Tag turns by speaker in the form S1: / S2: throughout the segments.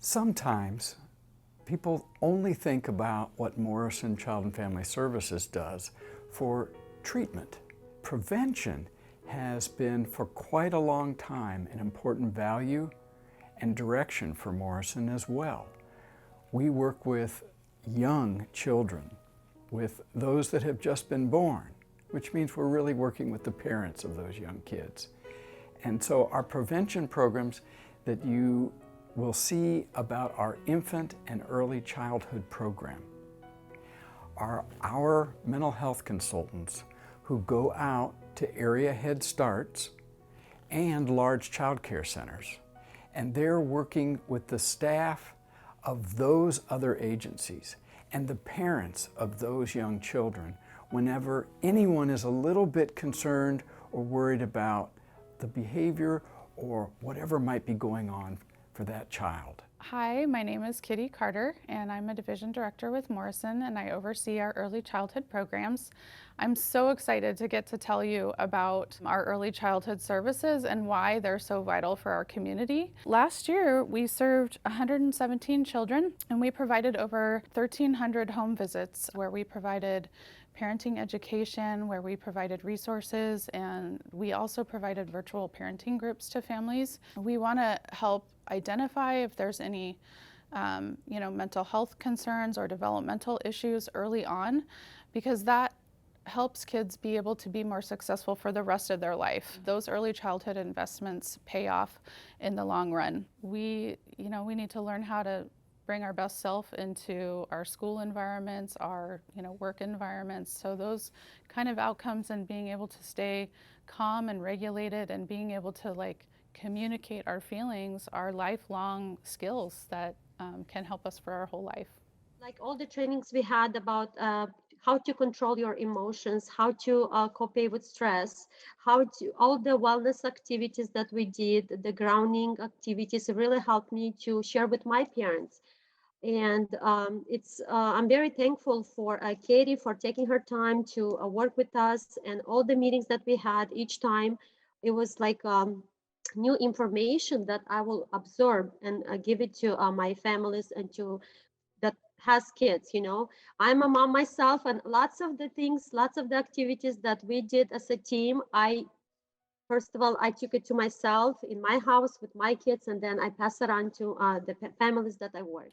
S1: Sometimes people only think about what Morrison Child and Family Services does for treatment. Prevention has been for quite a long time an important value and direction for Morrison as well. We work with young children, with those that have just been born, which means we're really working with the parents of those young kids. And so our prevention programs that you will see about our infant and early childhood program are our mental health consultants who go out to area Head Starts and large child care centers. And they're working with the staff of those other agencies and the parents of those young children whenever anyone is a little bit concerned or worried about the behavior or whatever might be going on for that child.
S2: Hi, my name is Kitty Carter, and I'm a division director with Morrison, and I oversee our early childhood programs. I'm so excited to get to tell you about our early childhood services and why they're so vital for our community. Last year, we served 117 children, and we provided over 1,300 home visits where we provided parenting education, where we provided resources, and we also provided virtual parenting groups to families. We want to help identify if there's any mental health concerns or developmental issues early on, because that helps kids be able to be more successful for the rest of their life. Those early childhood investments pay off in the long run. We need to learn how to bring our best self into our school environments, our work environments. So those kind of outcomes and being able to stay calm and regulated and being able to communicate our feelings are lifelong skills that can help us for our whole life.
S3: Like all the trainings we had about how to control your emotions, how to cope with stress, all the wellness activities that we did, the grounding activities really helped me to share with my parents. And I'm very thankful for Katie for taking her time to work with us, and all the meetings that we had each time. It was like new information that I will absorb and give it to my families and to that has kids. I'm a mom myself, and lots of the activities that we did as a team, first of all, I took it to myself in my house with my kids, and then I pass it on to the families that I work.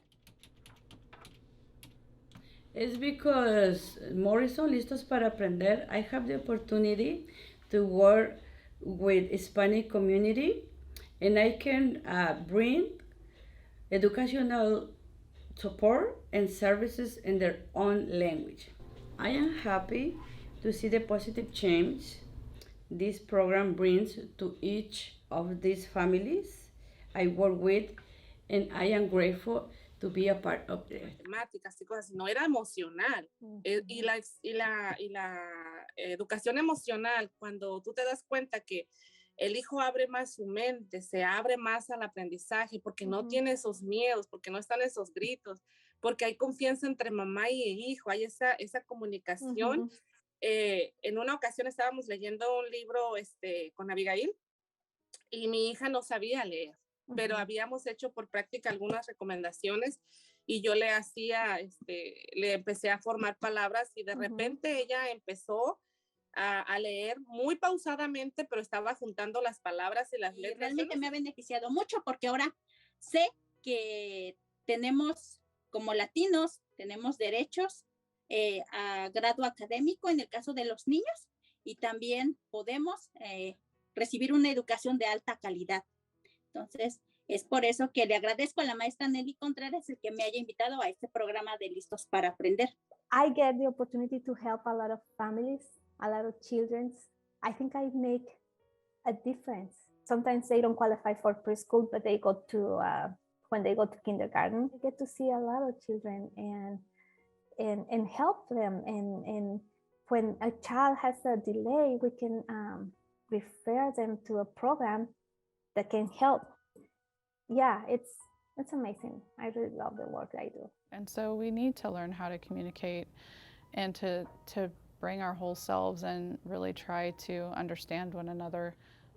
S4: It's because Morrison Listos para Aprender, I have the opportunity to work with Hispanic community, and I can bring educational support and services in their own language. I am happy to see the positive change this program brings to each of these families I work with, and I am grateful to be a part of it.
S5: Matemáticas y cosas, no era emocional. Y la educación emocional, cuando tú te das cuenta que el hijo abre más su mente, se abre más al aprendizaje, porque no tiene esos miedos, porque no están esos gritos, porque hay confianza entre mamá y hijo, hay esa comunicación. En una ocasión estábamos leyendo un libro con Abigail y mi hija no sabía leer, pero habíamos hecho por práctica algunas recomendaciones y yo le empecé a formar palabras y de repente ella empezó a leer muy pausadamente, pero estaba juntando las palabras y las letras.
S6: Realmente me ha beneficiado mucho porque ahora sé que tenemos, como latinos, tenemos derechos a grado académico en el caso de los niños, y también podemos recibir una educación de alta calidad. Entonces, es por eso que le agradezco a la maestra Nelly Contreras el que me haya invitado a este programa de Listos para Aprender.
S7: I get the opportunity to help a lot of families, a lot of children. I think I make a difference. Sometimes they don't qualify for preschool, but they go to when they go to kindergarten. I get to see a lot of children and help them. And when a child has a delay, we can refer them to a program that can help. Yeah, it's amazing. I really love the work I do.
S2: And so we need to learn how to communicate and to bring our whole selves and really try to understand one another.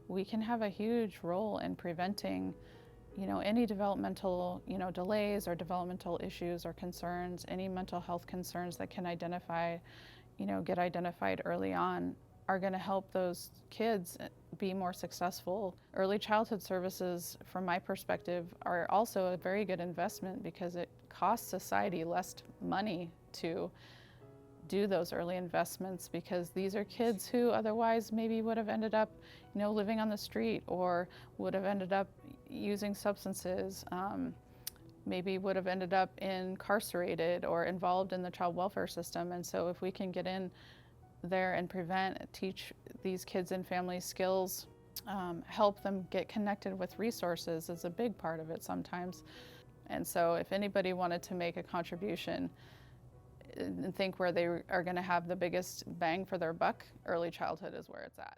S2: We can have a huge role in preventing any developmental, delays or developmental issues or concerns, any mental health concerns that can get identified early on are going to help those kids be more successful. Early childhood services, from my perspective, are also a very good investment because it costs society less money to do those early investments, because these are kids who otherwise maybe would have ended up, living on the street, or would have ended up using substances, maybe would have ended up incarcerated or involved in the child welfare system. And so if we can get in there and teach these kids and families skills, help them get connected with resources is a big part of it sometimes. And so if anybody wanted to make a contribution and think where they are going to have the biggest bang for their buck, early childhood is where it's at.